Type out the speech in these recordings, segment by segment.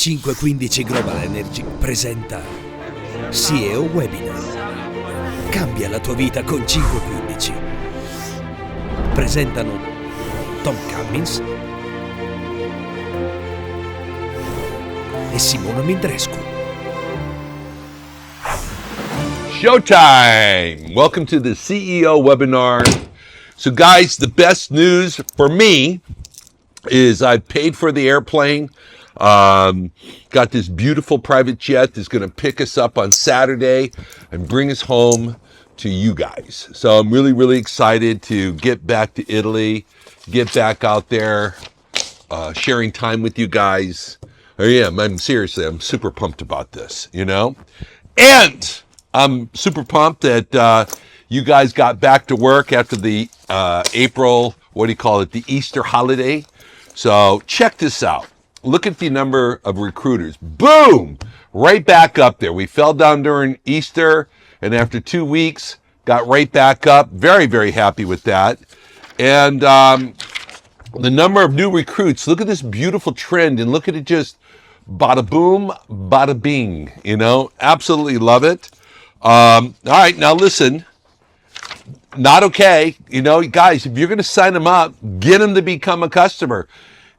515 Global Energy presenta CEO Webinar. Cambia la tua vita con 515. Presentano Tom Cummins e Simona Mindrescu. Showtime! Welcome to the CEO webinar. So guys, the best news for me is I've paid for the airplane. Got this beautiful private jet that's going to pick us up on Saturday and bring us home to you guys. So I'm really, really excited to get back to Italy, get back out there, sharing time with you guys. I'm seriously, I'm super pumped about this, you know? And I'm super pumped that you guys got back to work after the April, the Easter holiday. So check this out. Look at the number of recruiters. Boom! Right back up there. We fell down during Easter, and after 2 weeks, got right back up. Very, very happy with that. And the number of new recruits, look at this beautiful trend, and look at it just bada boom, bada bing. You know, absolutely love it. All right, now listen. Not okay. You know, guys, if you're going to sign them up, get them to become a customer.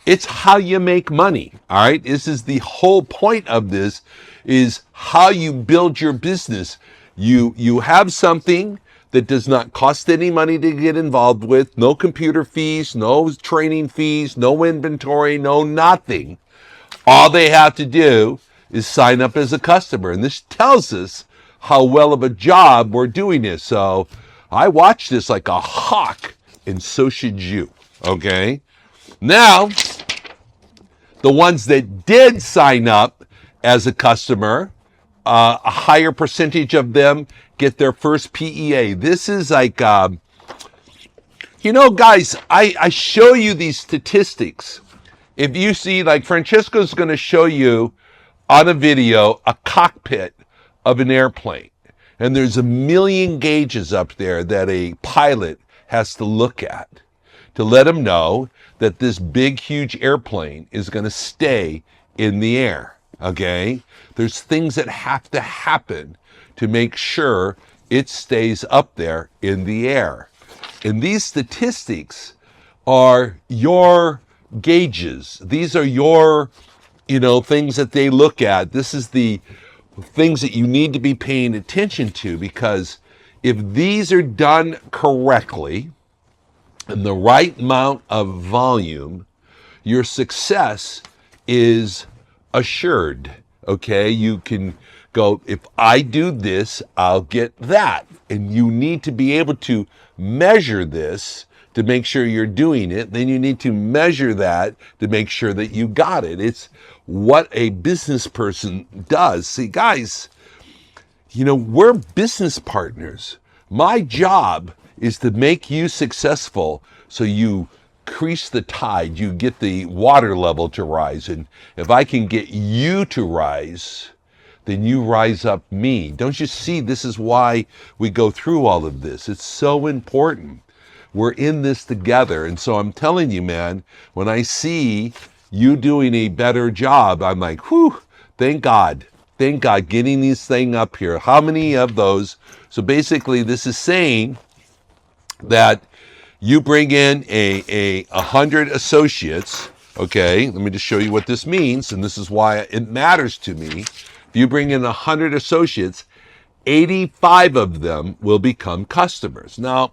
It's how you make money, all right? This is the whole point of this, is how you build your business. You have something that does not cost any money to get involved with, no computer fees, no training fees, no inventory, no nothing. All they have to do is sign up as a customer, and this tells us how well of a job we're doing this. So I watched this like a hawk, and so should you, okay? Now, the ones that did sign up as a customer, a higher percentage of them get their first PEA. This is like, you know, guys, I show you these statistics. If you see, like Francesco's going to show you on a video a cockpit of an airplane, and there's 1 million gauges up there that a pilot has to look at to let him know that this big, huge airplane is going to stay in the air, okay? There's things that have to happen to make sure it stays up there in the air. And these statistics are your gauges. These are your, you know, things that they look at. This is the things that you need to be paying attention to, because if these are done correctly, and the right amount of volume, your success is assured, okay? You can go, if I do this, I'll get that. And you need to be able to measure this to make sure you're doing it. Then you need to measure that to make sure that you got it. It's what a business person does. See, guys, you know, we're business partners. My job is to make you successful so you increase the tide, you get the water level to rise. And if I can get you to rise, then you rise up me. Don't you see, this is why we go through all of this. It's so important. We're in this together. And so I'm telling you, man, when I see you doing a better job, I'm like, whew, thank God, getting these things up here. How many of those? So basically this is saying that you bring in a 100 associates, okay? Let me just show you what this means, and this is why it matters to me. If you bring in 100 associates, 85 of them will become customers. Now,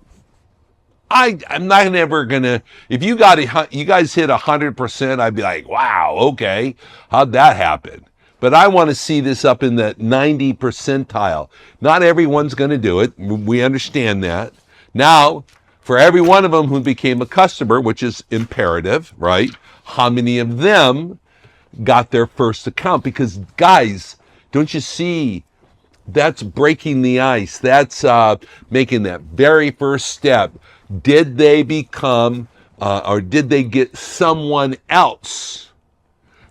I'm not ever gonna, if you guys hit 100%, I'd be like, wow, okay, how'd that happen? But I want to see this up in that 90 percentile. Not everyone's going to do it. We understand that. Now, for every one of them who became a customer, which is imperative, right? How many of them got their first account? Because guys, don't you see, that's breaking the ice. That's making that very first step. Did they become, or did they get someone else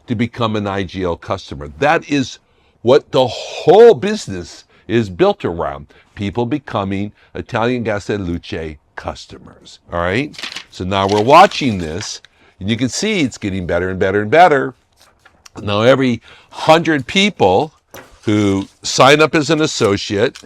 to become an IGL customer? That is what the whole business is built around. People becoming Italian Gas e Luce customers, all right? So now we're watching this, and you can see it's getting better and better and better. Now, every 100 people who sign up as an associate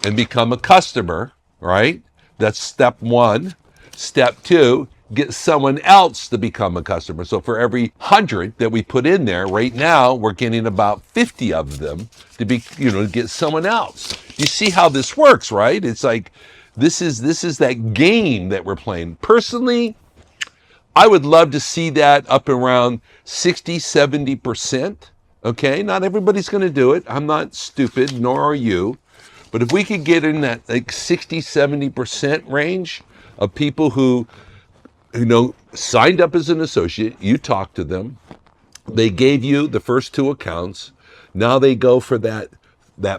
and become a customer, right? That's step one. Step two, get someone else to become a customer. So for every 100 that we put in there, right now, we're getting about 50 of them to be, to get someone else. You see how this works, right? It's like, this is that game that we're playing. Personally, I would love to see that up around 60, 70%. Okay, not everybody's going to do it. I'm not stupid, nor are you. But if we could get in that like 60, 70% range of people who signed up as an associate, you talked to them, they gave you the first 2 accounts, now they go for that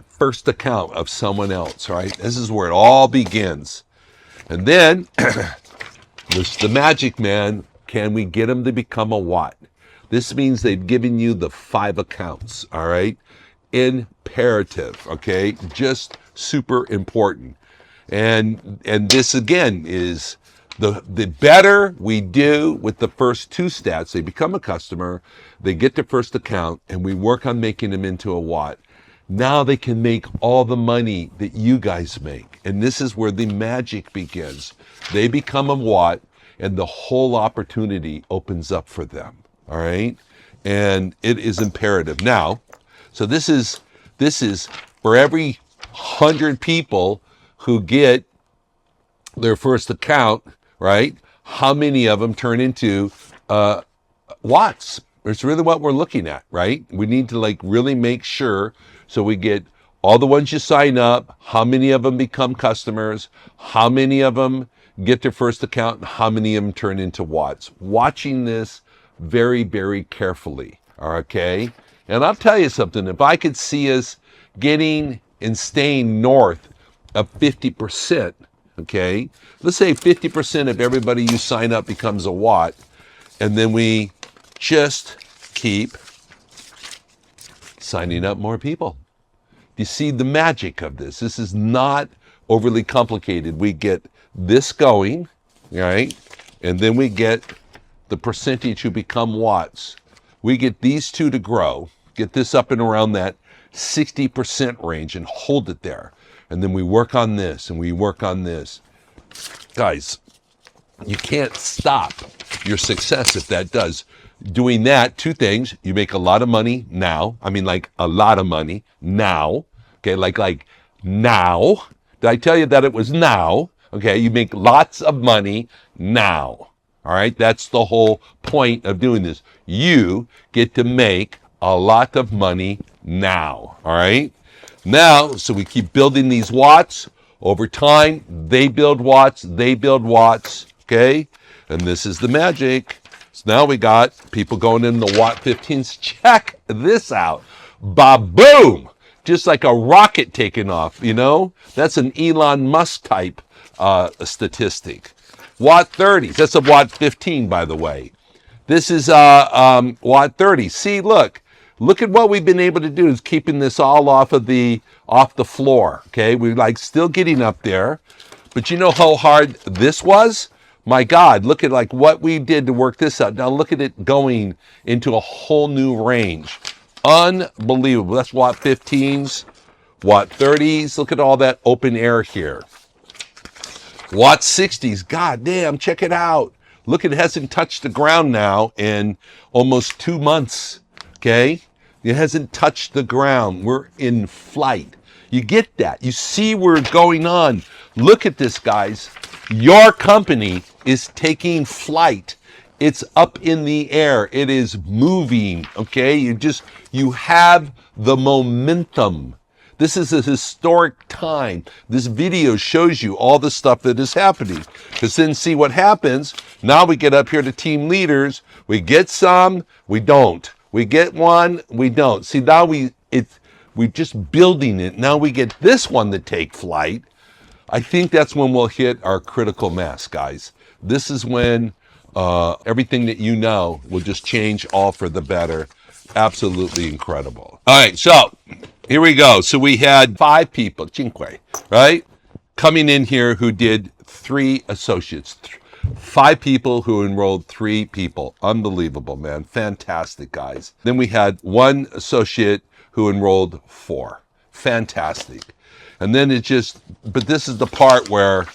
first account of someone else, right? This is where it all begins. And then, this is the magic, man. Can we get them to become a what? This means they've given you the 5 accounts, all right? Imperative, okay? Just super important. And this again is the better we do with the first 2 stats, they become a customer, they get their first account, and we work on making them into a what. Now they can make all the money that you guys make. And this is where the magic begins. They become a what, and the whole opportunity opens up for them. All right? And it is imperative. Now, so this is for every 100 people who get their first account, right? How many of them turn into watts? It's really what we're looking at, right? We need to really make sure, so we get all the ones you sign up, how many of them become customers, how many of them get their first account, and how many of them turn into watts. Watching this very, very carefully, okay? And I'll tell you something, if I could see us getting and staying north of 50%, okay? Let's say 50% of everybody you sign up becomes a watt, and then we just keep signing up more people. You see the magic of this. This is not overly complicated. We get this going, right? And then we get the percentage who become watts. We get these 2 to grow, get this up and around that 60% range and hold it there. And then we work on this and we work on this. Guys, you can't stop your success if that does. Doing that, 2 things, you make a lot of money now. I mean, a lot of money now. Okay, like now. Did I tell you that it was now? Okay, you make lots of money now. All right, that's the whole point of doing this. You get to make a lot of money now. All right, now, so we keep building these watts. Over time, they build watts, okay? And this is the magic. So now we got people going in the watt 15s. Check this out. Ba-boom! Just like a rocket taking off, That's an Elon Musk type statistic. Watt 30s, that's a watt 15, by the way. This is watt 30. See, look at what we've been able to do is keeping this all off the floor, okay? We're still getting up there, but you know how hard this was? My God, look at what we did to work this out. Now look at it going into a whole new range. Unbelievable. That's watt 15s, watt 30s. Look at all that open air here. Watt 60s, god damn, check it out. Look, it hasn't touched the ground now in almost 2 months, okay? It hasn't touched the ground. We're in flight. You get that. You see where it's going on. Look at this, guys. Your company is taking flight. It's up in the air. It is moving, okay? You have the momentum. This is a historic time. This video shows you all the stuff that is happening. Because then see what happens. Now we get up here to team leaders. We get some, we don't. We get one, we don't. See, now we're just building it. Now we get this one to take flight. I think that's when we'll hit our critical mass, guys. This is when everything that you know will just change all for the better. Absolutely incredible. All right, so here we go. So we had 5 people, cinque, right, coming in here who did 3 associates. 5 people who enrolled 3 people. Unbelievable, man. Fantastic, guys. Then we had 1 associate who enrolled 4. Fantastic. And then but this is the part where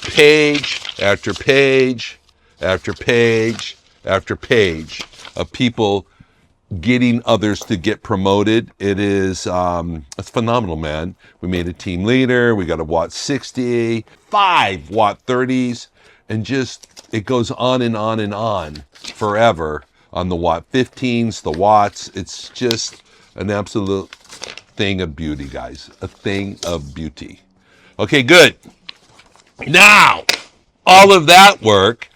page after page after page after page of people getting others to get promoted. It's phenomenal, man. We made a team leader. We got a Watt 60, 5 Watt 30s, and it goes on and on and on forever on the Watt 15s, the Watts. It's just an absolute thing of beauty, guys. A thing of beauty. Okay, good. Now, all of that work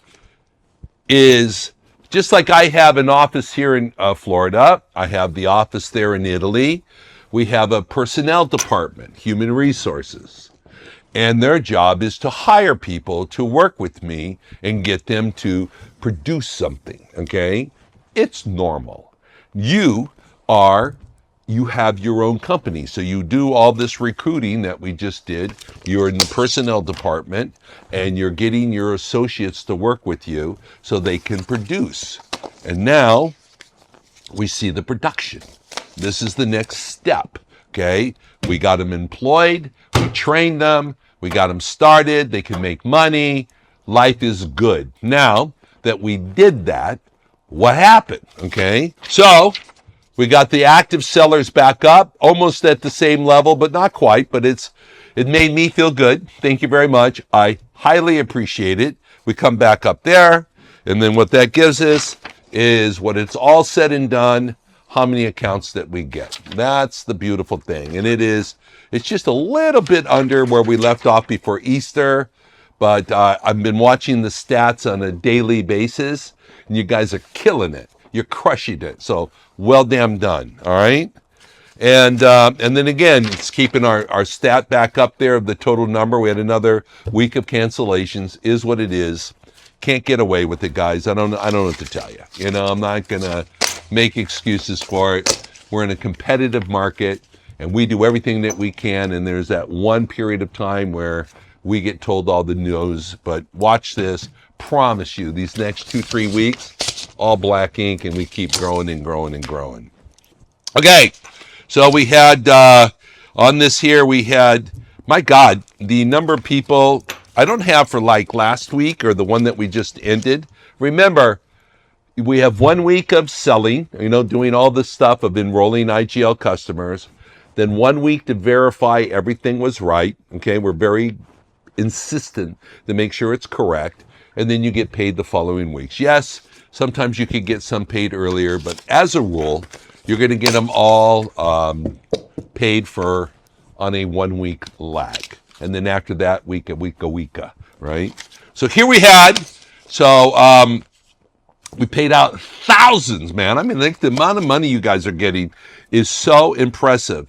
is just like I have an office here in Florida. I have the office there in Italy. We have a personnel department, human resources. And their job is to hire people to work with me and get them to produce something, okay? It's normal. You have your own company. So you do all this recruiting that we just did. You're in the personnel department and you're getting your associates to work with you so they can produce. And now we see the production. This is the next step, okay? We got them employed, we trained them, we got them started, they can make money, life is good. Now that we did that, what happened, okay? So we got the active sellers back up, almost at the same level, but not quite, but it made me feel good. Thank you very much. I highly appreciate it. We come back up there, and then what that gives us is when it's all said and done, how many accounts that we get. That's the beautiful thing. And it's just a little bit under where we left off before Easter, but I've been watching the stats on a daily basis, and you guys are killing it. You're crushing it. So well damn done. All right. And then again, it's keeping our stat back up there of the total number. We had another week of cancellations. Is what it is. Can't get away with it, guys. I don't know what to tell you. I'm not gonna make excuses for it. We're in a competitive market, and we do everything that we can. And there's that one period of time where we get told all the no's. But watch this. Promise you, these next 2-3 weeks, all black ink, and we keep growing and growing and growing. Okay, so we had on this here, we had, my God, the number of people I don't have for like last week or the one that we just ended. Remember, we have 1 week of selling, doing all this stuff of enrolling IGL customers, then 1 week to verify everything was right. Okay, we're very insistent to make sure it's correct. And then you get paid the following weeks. Yes, sometimes you could get some paid earlier, but as a rule, you're going to get them all paid for on a 1 week lag. And then after that, week, right? So here we had, we paid out thousands, man. I mean, like the amount of money you guys are getting is so impressive.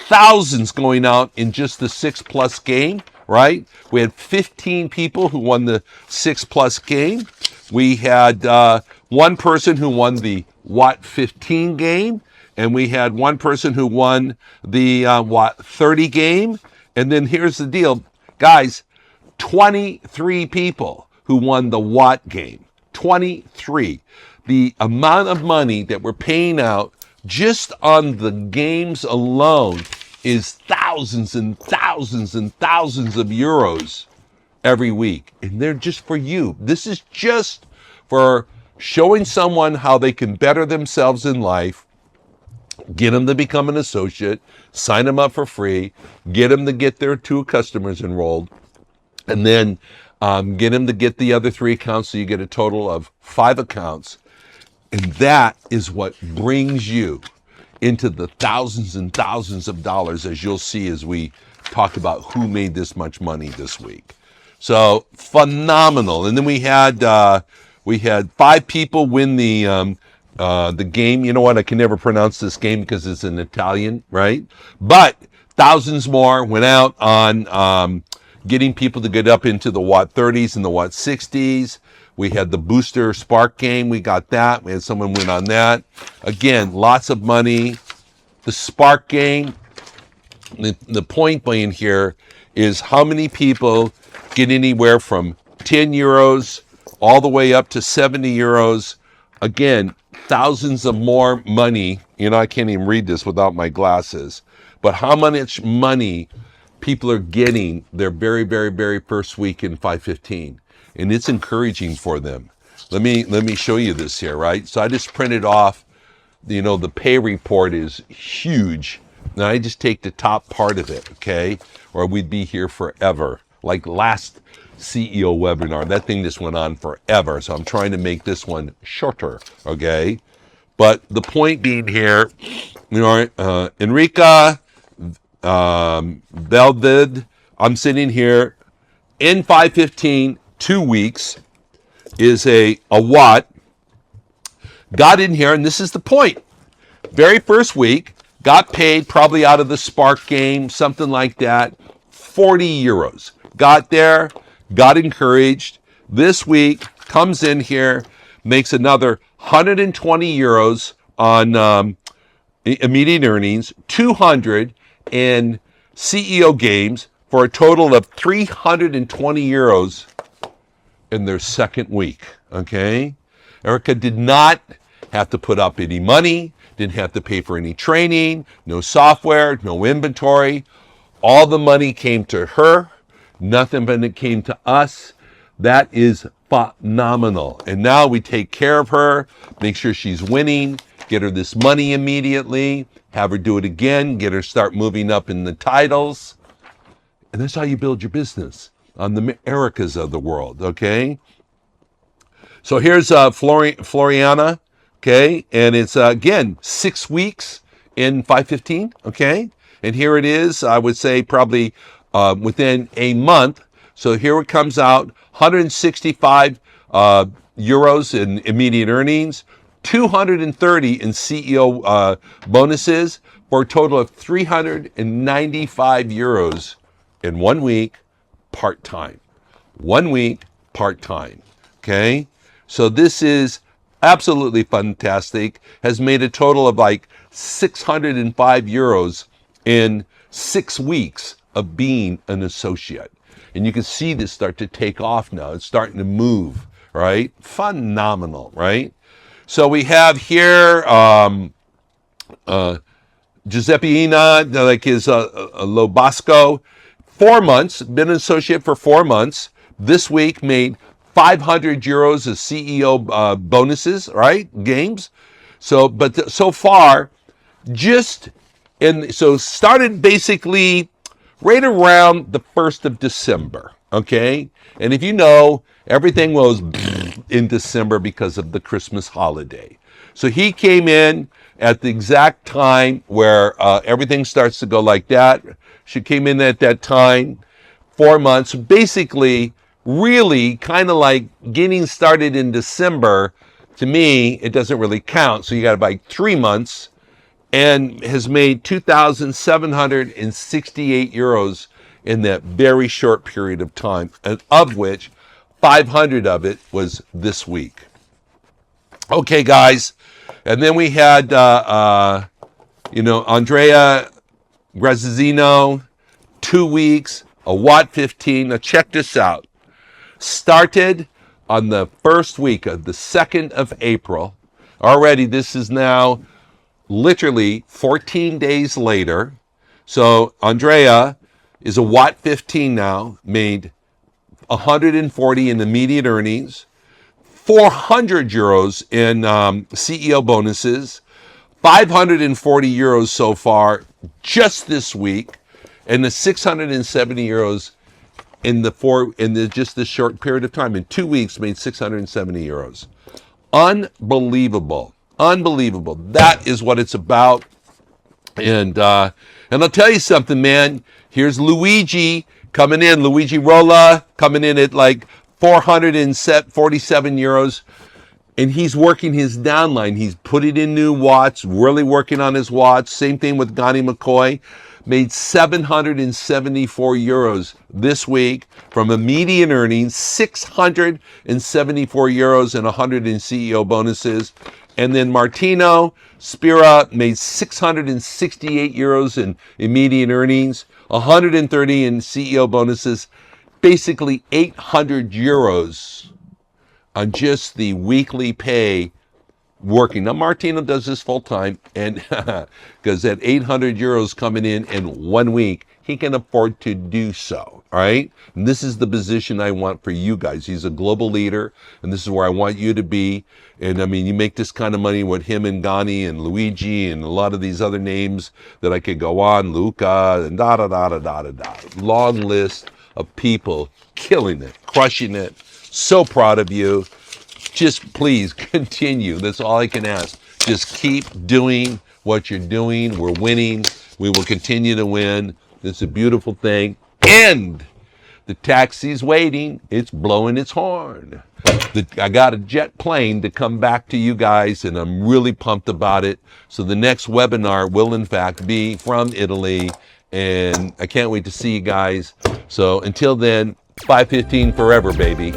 Thousands going out in just the 6+ game. Right? We had 15 people who won the 6+ game. We had 1 person who won the Watt 15 game, and we had 1 person who won the Watt 30 game. And then here's the deal, guys, 23 people who won the Watt game. 23. The amount of money that we're paying out just on the games alone is thousands and thousands and thousands of euros every week. And they're just for you. This is just for showing someone how they can better themselves in life, get them to become an associate, sign them up for free, get them to get their 2 customers enrolled, and then get them to get the other 3 accounts so you get a total of 5 accounts. And that is what brings you into the thousands and thousands of dollars, as you'll see as we talk about who made this much money this week. So phenomenal. And then we had 5 people win the game. You know what? I can never pronounce this game because it's in Italian, right? But thousands more went out on getting people to get up into the Watt 30s and the Watt 60s. We had the booster spark game. We got that. We had someone win on that. Again, lots of money. The spark game, the point being here is how many people get anywhere from 10 euros all the way up to 70 euros. Again, thousands of more money. You know, I can't even read this without my glasses. But how much money people are getting their very, very, very first week in 515. And it's encouraging for them. Let me show you this here, right? So I just printed off, you know, the pay report is huge. Now I just take the top part of it, okay? Or we'd be here forever. Like last CEO webinar, that thing just went on forever. So I'm trying to make this one shorter, okay? But the point being here, you know, Enrica, Velvid, I'm sitting here in 515, 2 weeks is a watt. Got in here, and this is the point. Very first week, got paid probably out of the Spark game, something like that, 40 euros. Got there, got encouraged. This week, comes in here, makes another 120 euros on immediate earnings, 200 in CEO games for a total of 320 euros in their second week, okay? Erica did not have to put up any money, didn't have to pay for any training, no software, no inventory. All the money came to her, nothing but it came to us. That is phenomenal. And now we take care of her, make sure she's winning, get her this money immediately, have her do it again, get her start moving up in the titles. And that's how you build your business on the Ericas of the world, okay? So here's Floriana, okay? And it's, again, 6 weeks in 515, okay? And here it is, I would say probably within a month. So here it comes out, 165 euros in immediate earnings, 230 in CEO bonuses, for a total of 395 euros in 1 week, part-time. 1 week, part-time, okay? So this is absolutely fantastic, has made a total of like 605 euros in 6 weeks of being an associate. And you can see this start to take off now. It's starting to move, right? Phenomenal, right? So we have here Giuseppina, like his Lobasco, 4 months, been an associate for 4 months. This week made 500 euros of CEO bonuses, right? Games. So, but so far, so started basically right around the 1st of December, okay? And if you know, everything was in December because of the Christmas holiday. So he came in at the exact time where everything starts to go like that. She came in at that time, 4 months, basically really kind of like getting started in December. To me, it doesn't really count. So you got about 3 months, and has made 2,768 euros in that very short period of time, and of which 500 of it was this week. Okay, guys. And then we had, Andrea Grazzino, 2 weeks, a Watt 15. Now check this out. Started on the first week of the 2nd of April. Already, this is now literally 14 days later. So Andrea is a Watt 15 now, made 140 in immediate earnings, 400 euros in CEO bonuses, 540 euros so far just this week, and the 670 euros in just this short period of time. In 2 weeks, made 670 euros. Unbelievable. Unbelievable. That is what it's about. And I'll tell you something, man. Here's Luigi coming in. Luigi Rolla coming in at like 447 euros. And he's working his downline. He's putting in new watts, really working on his watts. Same thing with Gani McCoy. Made 774 euros this week from immediate earnings, 674 euros and 100 in CEO bonuses. And then Martino Spira made 668 euros in immediate earnings, 130 in CEO bonuses, basically 800 euros on just the weekly pay working. Now, Martino does this full time, and because at 800 euros coming in 1 week, he can afford to do so. All right. And this is the position I want for you guys. He's a global leader, and this is where I want you to be. And I mean, you make this kind of money with him and Gani and Luigi and a lot of these other names that I could go on, Luca and da da da da da da da. Long list of people killing it, crushing it. So proud of you. Just please continue. That's all I can ask. Just keep doing what you're doing. We're winning. We will continue to win. It's a beautiful thing. And the taxi's waiting. It's blowing its horn. I got a jet plane to come back to you guys, and I'm really pumped about it. So the next webinar will, in fact, be from Italy, and I can't wait to see you guys. So until then, 515 forever, baby.